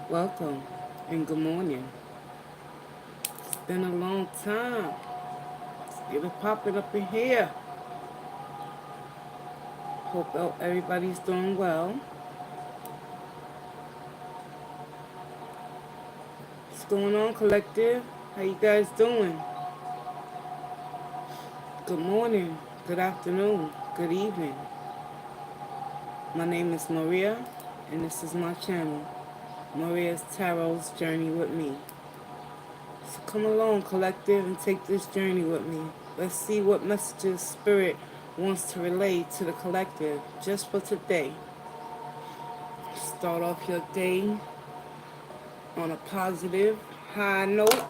Welcome and good morning. It's been a long time. Let's get it popping up in here. Hope everybody's doing well. What's going on, collective? How you guys doing? Good morning, good afternoon, good evening. My name is Maria, and this is my channel, Maria's Tarot's Journey with me. So come along, collective, and take this journey with me. Let's see what messages Spirit wants to relay to the collective just for today. Start off your day on a positive, high note.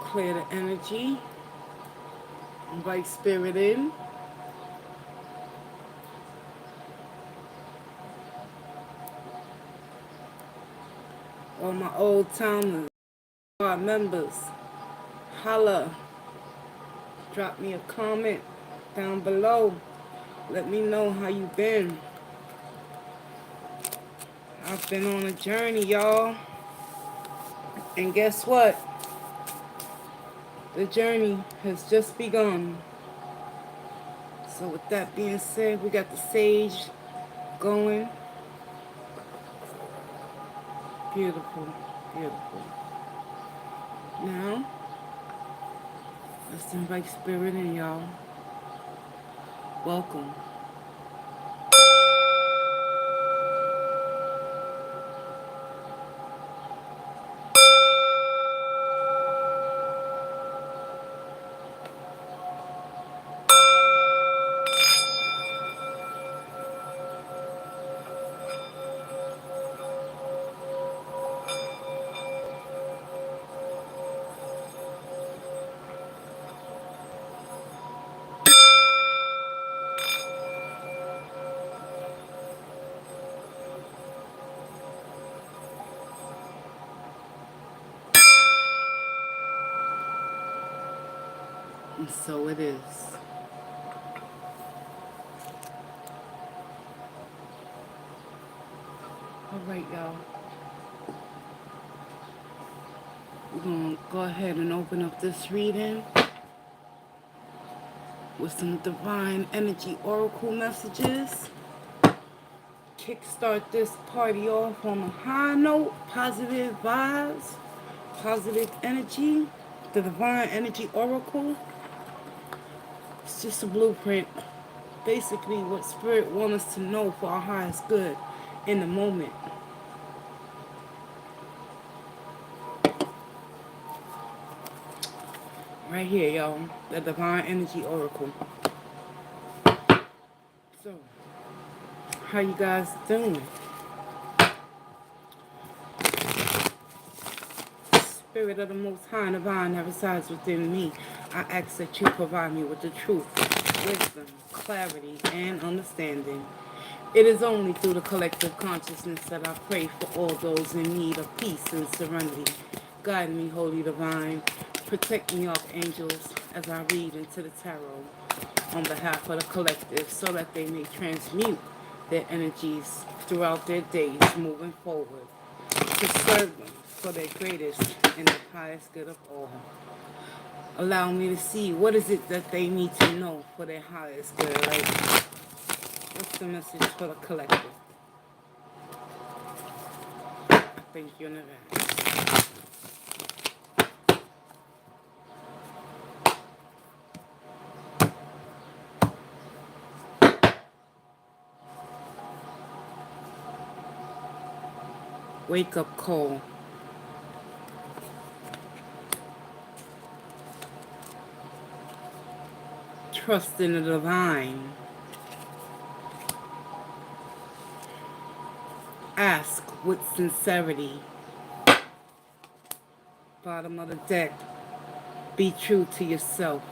Clear the energy. Invite Spirit in. All my old timers, our members, holla. Drop me a comment down below. Let me know how you been. I've been on a journey, y'all. And guess what? The journey has just begun. So with that being said, we got the sage going. Beautiful, beautiful. Now, let's invite Spirit in, y'all. Welcome. And so it is. All right, y'all. We're going to go ahead and open up this reading with some divine energy oracle messages. Kickstart this party off on a high note, positive vibes, positive energy. The divine energy oracle. It's just a blueprint. Basically what Spirit wants us to know for our highest good in the moment. Right here, y'all. The divine energy oracle. So, how you guys doing? Spirit of the Most High and Divine that resides within me, I ask that you provide me with the truth, wisdom, clarity, and understanding. It is only through the collective consciousness that I pray for all those in need of peace and serenity. Guide me, Holy Divine. Protect me, Archangels, as I read into the tarot on behalf of the collective so that they may transmute their energies throughout their days moving forward to serve them for their greatest and the highest good of all. Allow me to see what is it that they need to know for their highest good. Like, what's the message for the collective? I thank you in advance. Wake up call. Trust in the divine. Ask with sincerity. Bottom of the deck. Be true to yourself.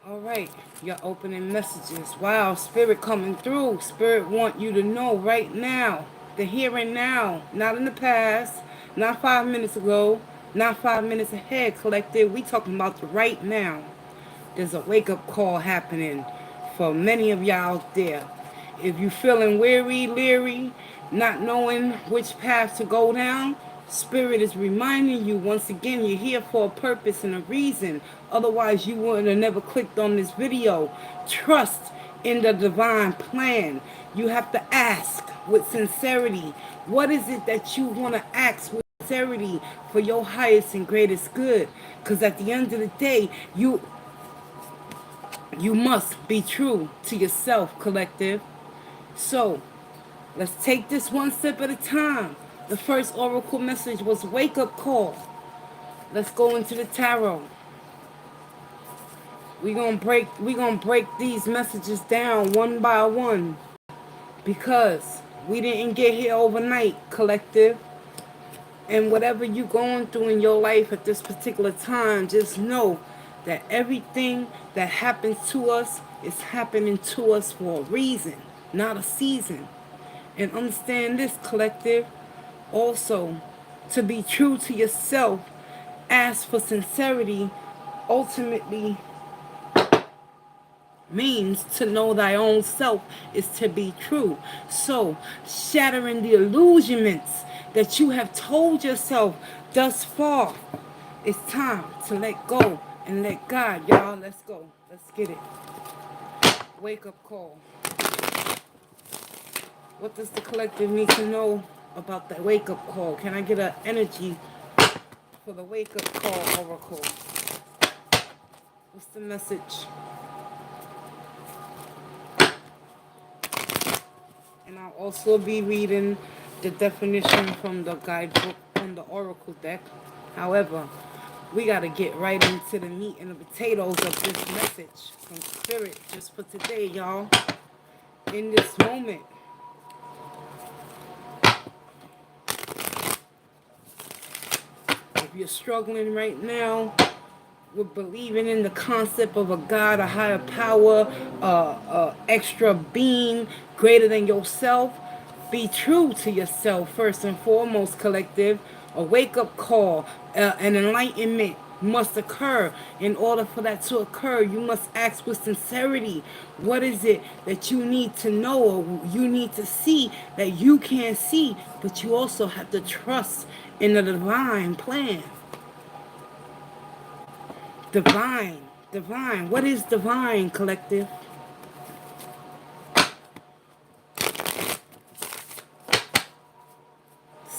Alright, your opening messages. Wow, Spirit coming through. Spirit want you to know right now. The here and now. Not in the past. Not 5 minutes ago. Not 5 minutes ahead, collective. We talking about the right now. There's a wake-up call happening for many of y'all out there. If you're feeling weary, leery, not knowing which path to go down, Spirit is reminding you once again you're here for a purpose and a reason. Otherwise, you wouldn't have never clicked on this video. Trust in the divine plan. You have to ask with sincerity. What is it that you want to ask with sincerity for your highest and greatest good? Because at the end of the day, you must be true to yourself, collective. So, let's take this one step at a time. The first oracle message was wake up call. Let's go into the tarot. We're gonna break these messages down one by one because we didn't get here overnight, collective. And whatever you're going through in your life at this particular time, just know that everything that happens to us is happening to us for a reason, not a season. And understand this, collective. Also, to be true to yourself, ask for sincerity, ultimately means to know thy own self is to be true. So, shattering the illusionments that you have told yourself thus far, it's time to let go and let God, y'all. Let's go. Let's get it. Wake up call. What does the collective need to know about the wake up call? Can I get an energy for the wake up call, oracle? What's the message? And I'll also be reading the definition from the guidebook on the oracle deck. However, we got to get right into the meat and the potatoes of this message from Spirit just for today, y'all. In this moment. If you're struggling right now with believing in the concept of a God, a higher power, extra being greater than yourself, be true to yourself first and foremost, collective. A wake-up call, an enlightenment must occur. In order for that to occur, you must ask with sincerity, what is it that you need to know or you need to see that you can't see, but you also have to trust in the divine plan. Divine. What is divine, collective?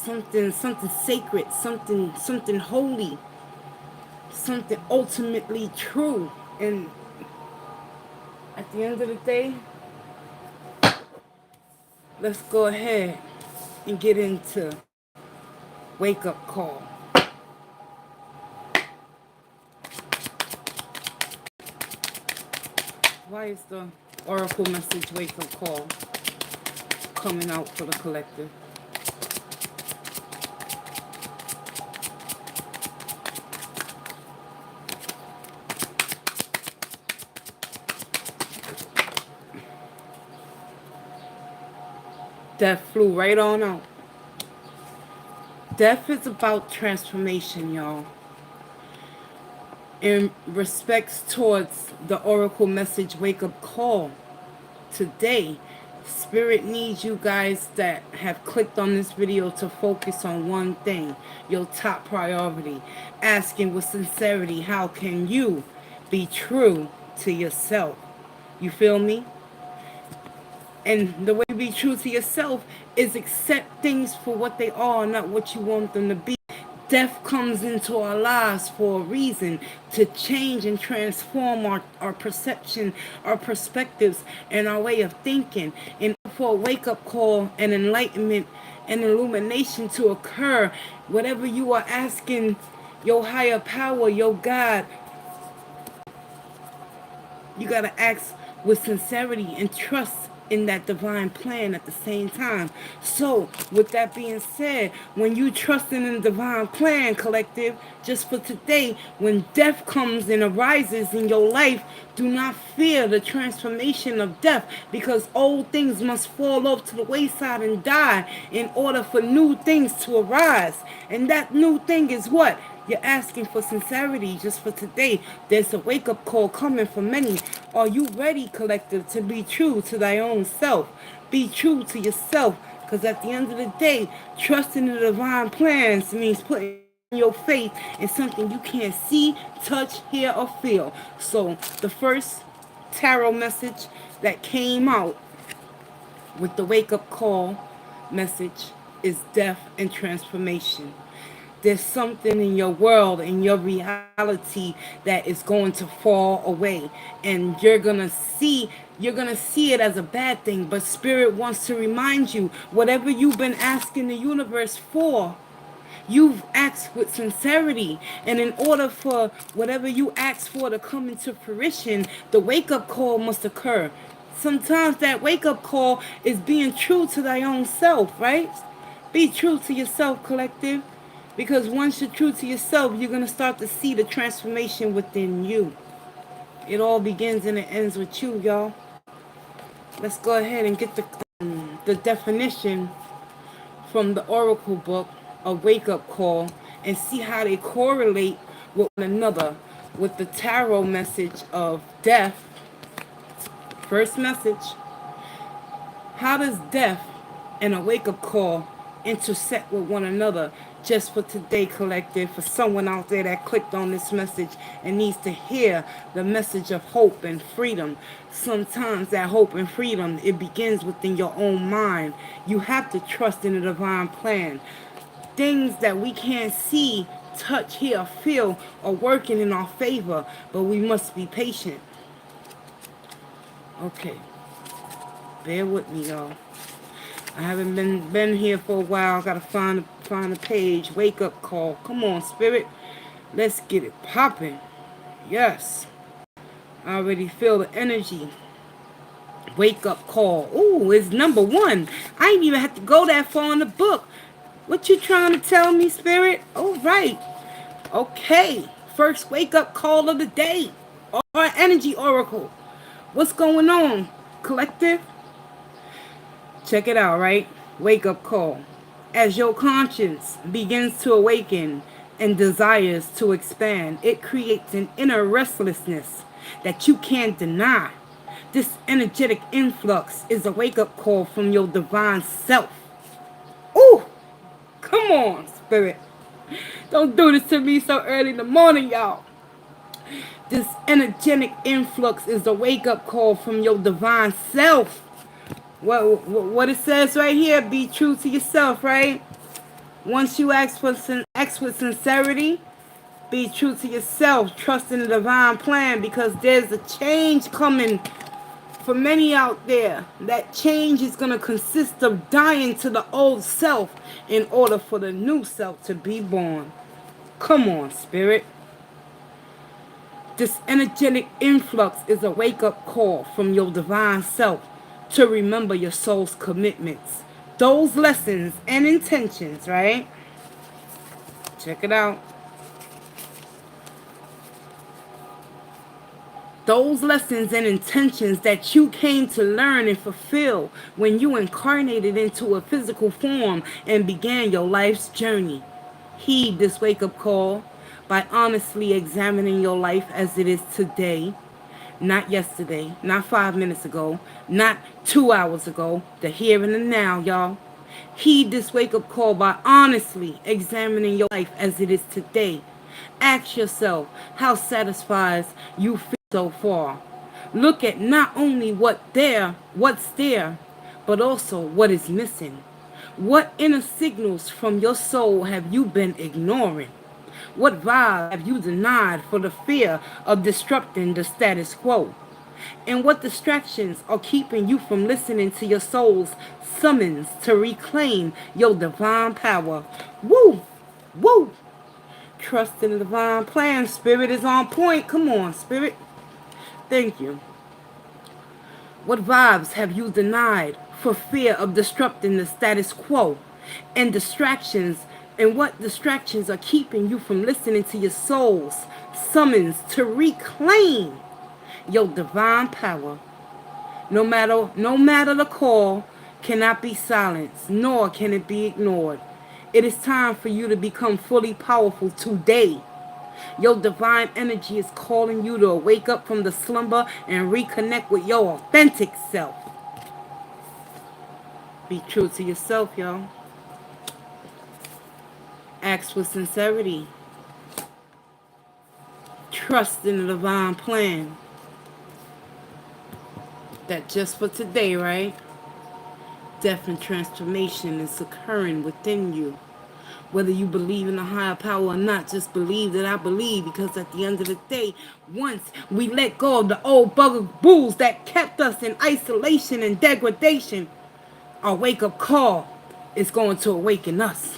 Something sacred, something holy, something ultimately true. And at the end of the day, let's go ahead and get into wake up call. Why is the oracle message wake up call coming out for the collective? Death flew right on out. Death is about transformation, y'all. In respects towards the oracle message wake up call today, Spirit needs you guys that have clicked on this video to focus on one thing, your top priority. Asking with sincerity, how can you be true to yourself? You feel me? And the way to be true to yourself is accept things for what they are, not what you want them to be. Death comes into our lives for a reason, to change and transform our perception, our perspectives, and our way of thinking. And for a wake-up call and enlightenment and illumination to occur, whatever you are asking your higher power, your God, you got to ask with sincerity and trust in that divine plan at the same time. So, with that being said, when you trust in the divine plan, collective, just for today, when death comes and arises in your life, do not fear the transformation of death, because old things must fall off to the wayside and die in order for new things to arise. And that new thing is what? You're asking for sincerity just for today. There's a wake-up call coming for many. Are you ready, collective, to be true to thy own self? Be true to yourself, because at the end of the day, trusting the divine plans means putting your faith in something you can't see, touch, hear, or feel. So the first tarot message that came out with the wake-up call message is death and transformation. There's something in your world, in your reality, that is going to fall away, and you're gonna see it as a bad thing, but spirit wants to remind you, whatever you've been asking the universe for, you've asked with sincerity. And in order for whatever you ask for to come into fruition, the wake-up call must occur. Sometimes that wake-up call is being true to thy own self, right? Be true to yourself, collective. Because once you're true to yourself, you're going to start to see the transformation within you. It all begins and it ends with you, y'all. Let's go ahead and get the definition from the Oracle book, a wake-up call, and see how they correlate with one another. With the tarot message of death, first message, how does death and a wake-up call intersect with one another? Just for today, collective, for someone out there that clicked on this message and needs to hear the message of hope and freedom. Sometimes that hope and freedom, it begins within your own mind. You have to trust in the divine plan. Things that we can't see, touch, hear, feel are working in our favor, but we must be patient. Okay, bear with me, y'all. I haven't been here for a while. Gotta find a page. Wake up call. Come on, spirit. Let's get it popping. Yes. I already feel the energy. Wake up call. Ooh, it's number 1. I ain't even have to go that far in the book. What you trying to tell me, spirit? All right. Okay. First wake up call of the day. Our energy oracle. What's going on, collective? Check it out, right? Wake up call. As your conscience begins to awaken and desires to expand, it creates an inner restlessness that you can't deny. This energetic influx is a wake up call from your divine self. Ooh, come on, spirit. Don't do this to me so early in the morning, y'all. This energetic influx is a wake up call from your divine self. What it says right here, be true to yourself, right? Once you ask with sincerity, be true to yourself, trust in the divine plan, because there's a change coming for many out there. That change is going to consist of dying to the old self in order for the new self to be born. Come on, spirit. This energetic influx is a wake-up call from your divine self to remember your soul's commitments, those lessons and intentions, right? Check it out. Those lessons and intentions that you came to learn and fulfill when you incarnated into a physical form and began your life's journey. Heed this wake-up call by honestly examining your life as it is today, not yesterday, not 5 minutes ago, not 2 hours ago, the here and the now, y'all. Heed this wake-up call by honestly examining your life as it is today. Ask yourself how satisfied you feel so far. Look at not only what's there, but also what is missing. What inner signals from your soul have you been ignoring? What vibe have you denied for the fear of disrupting the status quo? And what distractions are keeping you from listening to your soul's summons to reclaim your divine power? Woo! Woo! Trust in the divine plan. Spirit is on point. Come on, spirit. Thank you. What vibes have you denied for fear of disrupting the status quo? And what distractions are keeping you from listening to your soul's summons to reclaim your divine power? No matter the call cannot be silenced, nor can it be ignored. It is time for you to become fully powerful today. Your divine energy is calling you to wake up from the slumber and reconnect with your authentic self. Be true to yourself, y'all. Act with sincerity. Trust in the divine plan. That just for today, right? Death and transformation is occurring within you. Whether you believe in a higher power or not, just believe that I believe, because at the end of the day, once we let go of the old bugaboos that kept us in isolation and degradation, our wake-up call is going to awaken us.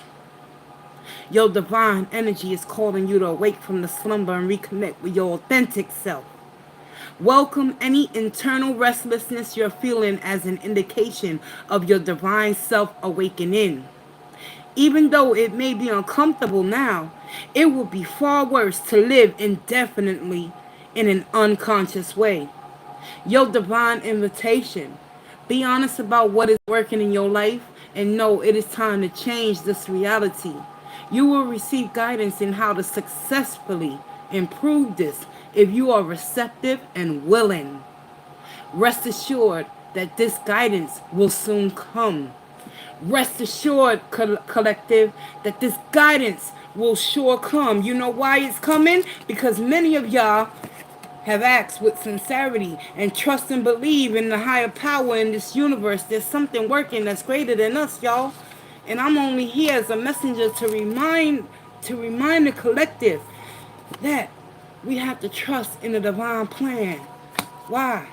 Your divine energy is calling you to awake from the slumber and reconnect with your authentic self. Welcome any internal restlessness you're feeling as an indication of your divine self awakening. Even though it may be uncomfortable now, it will be far worse to live indefinitely in an unconscious way. Your divine invitation. Be honest about what is working in your life and know it is time to change this reality. You will receive guidance in how to successfully improve this if you are receptive and willing. Rest assured that this guidance will soon come. Rest assured, collective, that this guidance will sure come. You know why it's coming? Because many of y'all have asked with sincerity and trust and believe in the higher power in this universe. There's something working that's greater than us, y'all. And I'm only here as a messenger to remind the collective that we have to trust in the divine plan. Why?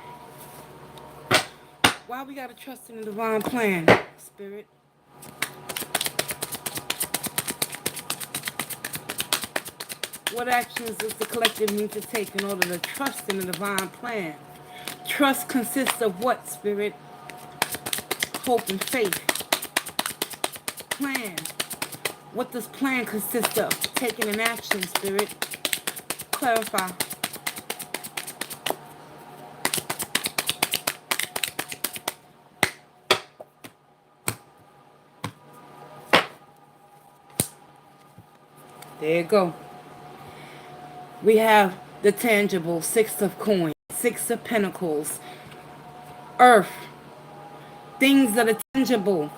Why we gotta trust in the divine plan, Spirit? What actions does the collective need to take in order to trust in the divine plan? Trust consists of what, Spirit? Hope and faith. Plan. What does plan consist of? Taking an action, Spirit. Clarify. There you go. We have the tangible, Six of Coins, Six of Pentacles, Earth, things that are tangible.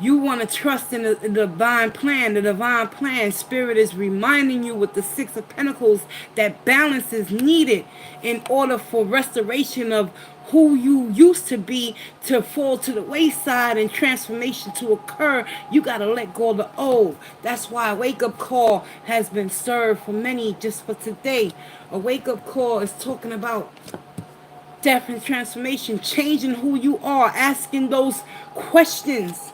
You want to trust in the divine plan. The divine plan, Spirit is reminding you with the Six of Pentacles that balance is needed in order for restoration of who you used to be to fall to the wayside and transformation to occur. You got to let go of the old. That's why a wake-up call has been served for many just for today. A wake-up call is talking about death and transformation, changing who you are, asking those questions.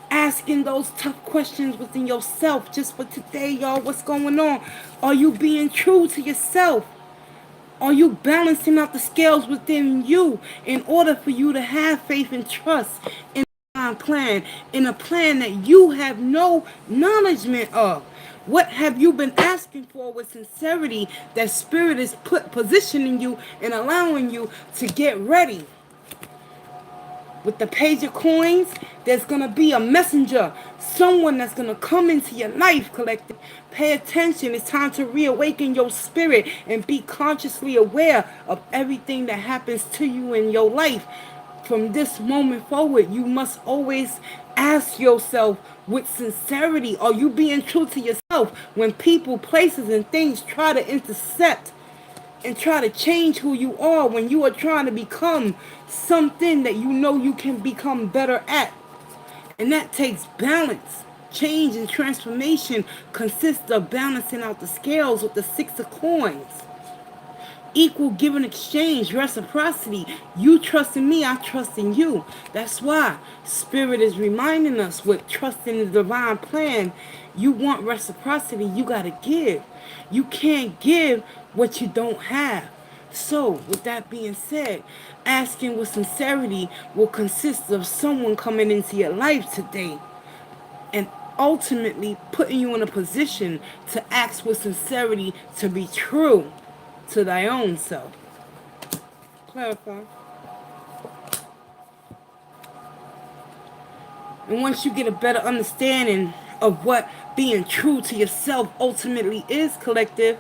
Asking those tough questions within yourself just for today, y'all. What's going on? Are you being true to yourself? Are you balancing out the scales within you in order for you to have faith and trust in a plan, in a plan that you have no acknowledgement of? What have you been asking for with sincerity that Spirit is positioning you and allowing you to get ready? With the Page of Coins, there's going to be a messenger, someone that's going to come into your life, collective. Pay attention. It's time to reawaken your spirit and be consciously aware of everything that happens to you in your life. From this moment forward, you must always ask yourself with sincerity, are you being true to yourself when people, places, and things try to intercept and try to change who you are, when you are trying to become something that you know you can become better at? And that takes balance. Change and transformation consists of balancing out the scales with the Six of Coins. Equal give and exchange, reciprocity. You trust in me, I trust in you. That's why Spirit is reminding us with trusting the divine plan. You want reciprocity, you got to give. You can't give what you don't have. So, with that being said, asking with sincerity will consist of someone coming into your life today and ultimately putting you in a position to ask with sincerity to be true to thy own self. Clarify. And once you get a better understanding of what being true to yourself ultimately is, collective,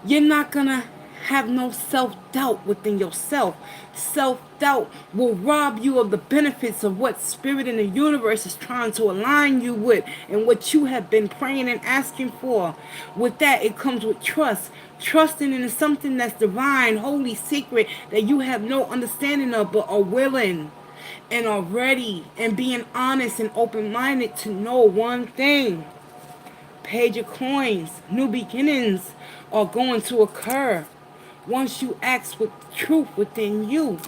you're not gonna have no self-doubt within yourself. Self-doubt will rob you of the benefits of what spirit in the universe is trying to align you with and what you have been praying and asking for. With that, it comes with trust. Trusting in something that's divine, holy, secret, that you have no understanding of but are willing and are ready and being honest and open-minded to know one thing. Page of coins, new beginnings are going to occur. Once you act with truth within you,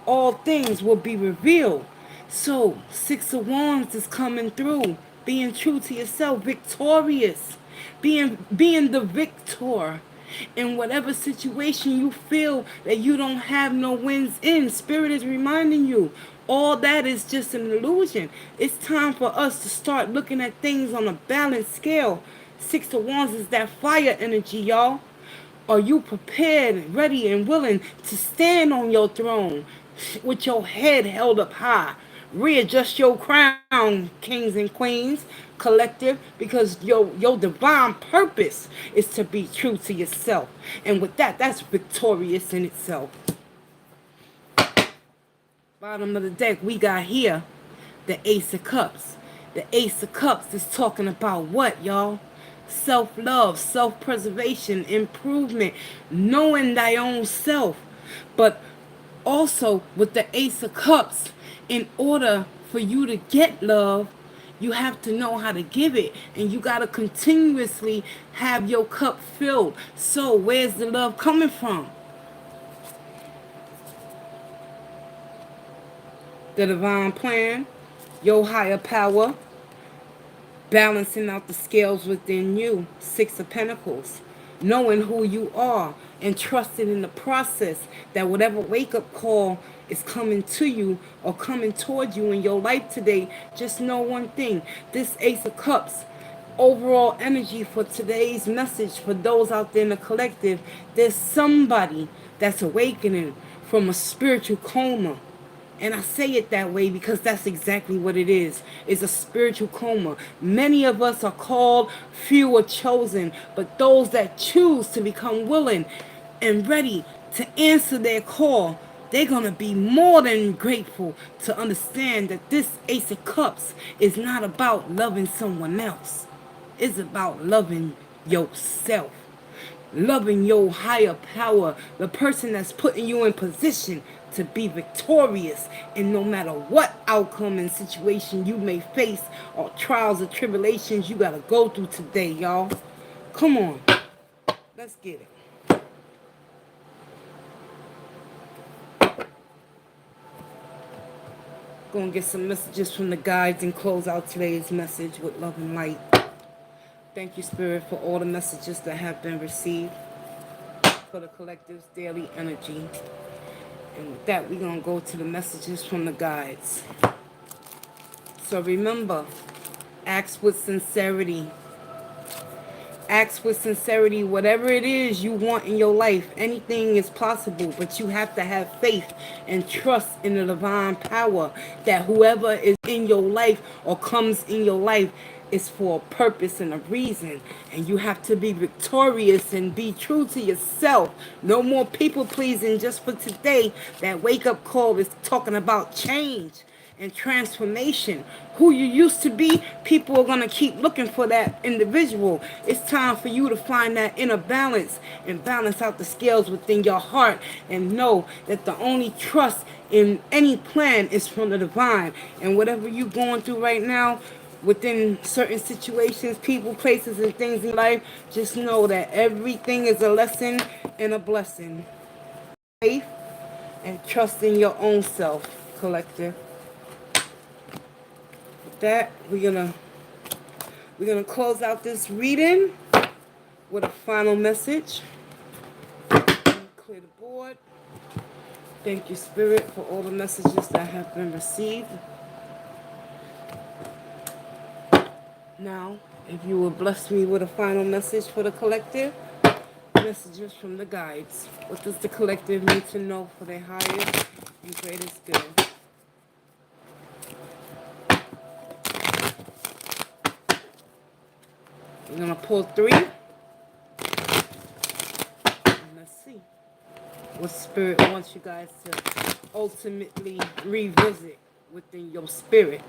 all things will be revealed. So, Six of Wands is coming through. Being true to yourself, victorious. Being the victor. In whatever situation you feel that you don't have no wins in, Spirit is reminding you all that is just an illusion. It's time for us to start looking at things on a balanced scale. Six of Wands is that fire energy, y'all. Are you prepared, ready, and willing to stand on your throne with your head held up high? Readjust your crown, kings and queens, collective, because your divine purpose is to be true to yourself. And with that, that's victorious in itself. Bottom of the deck, we got here the Ace of Cups. The Ace of Cups is talking about what, y'all? Self-love, self-preservation, improvement, knowing thy own self. But also with the Ace of Cups, in order for you to get love, you have to know how to give it. And you got to continuously have your cup filled. So where's the love coming from? The divine plan, your higher power, balancing out the scales within you. Six of Pentacles. Knowing who you are and trusting in the process that whatever wake-up call is coming to you or coming toward you in your life today, just know one thing. This Ace of Cups, overall energy for today's message for those out there in the collective, there's somebody that's awakening from a spiritual coma. And I say it that way because that's exactly what it is. It's a spiritual coma. Many of us are called, few are chosen. But those that choose to become willing and ready to answer their call, they're going to be more than grateful to understand that this Ace of Cups is not about loving someone else. It's about loving yourself. Loving your higher power, the person that's putting you in position to be victorious. And no matter what outcome and situation you may face or trials or tribulations you got to go through today, y'all. Come on. Let's get it. Gonna get some messages from the guides and close out today's message with love and light. Thank you, Spirit, for all the messages that have been received, for the collective's daily energy. And with that, we're going to go to the messages from the guides. So remember, ask with sincerity. Ask with sincerity whatever it is you want in your life. Anything is possible, but you have to have faith and trust in the divine power that whoever is in your life or comes in your life is for a purpose and a reason. And you have to be victorious and be true to yourself. No more people pleasing just for today. That wake-up call is talking about change and transformation. Who you used to be, people are going to keep looking for that individual. It's time for you to find that inner balance and balance out the scales within your heart and know that the only trust in any plan is from the divine. And whatever you're going through right now, within certain situations, people, places, and things in life, just know that everything is a lesson and a blessing. Faith and trust in your own self, collective. With that, we're gonna close out this reading with a final message. Clear the board. Thank you, Spirit, for all the messages that have been received. Now, if you will bless me with a final message for the collective, messages from the guides. What does the collective need to know for their highest and greatest good? We're going to pull 3. And let's see what Spirit wants you guys to ultimately revisit within your spirit.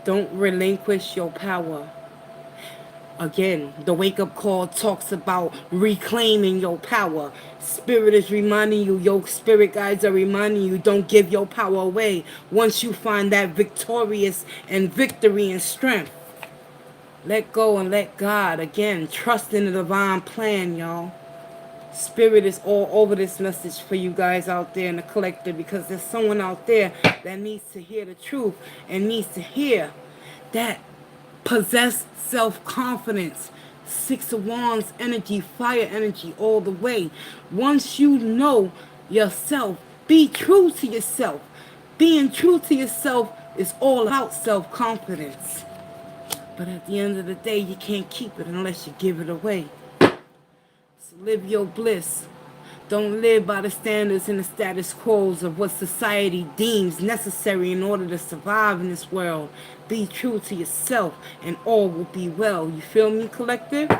Don't relinquish your power. Again, the wake-up call talks about reclaiming your power. Spirit is reminding you, your spirit guides are reminding you, don't give your power away. Once you find that victorious and victory and strength, let go and let God. Again, trust in the divine plan, y'all. Spirit is all over this message for you guys out there in the collective, because there's someone out there that needs to hear the truth and needs to hear that possessed self-confidence, 6 of Wands energy, fire energy all the way. Once you know yourself, be true to yourself. Being true to yourself is all about self-confidence. But at the end of the day, you can't keep it unless you give it away. So live your bliss. Don't live by the standards and the status quos of what society deems necessary in order to survive in this world. Be true to yourself and all will be well. You feel me, collective?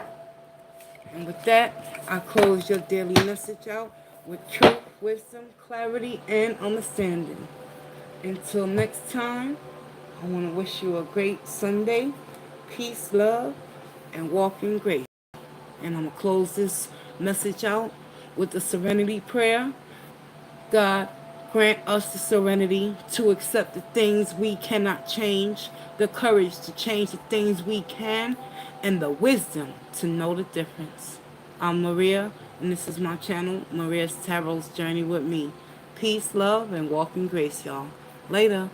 And with that, I close your daily message out with truth, wisdom, clarity, and understanding. Until next time, I want to wish you a great Sunday. Peace, love, and walk in grace. And I'm going to close this message out with the Serenity Prayer. God, grant us the serenity to accept the things we cannot change, the courage to change the things we can, and the wisdom to know the difference. I'm Maria, and this is my channel, Maria's Tarot's Journey with me. Peace, love, and walk in grace, y'all. Later.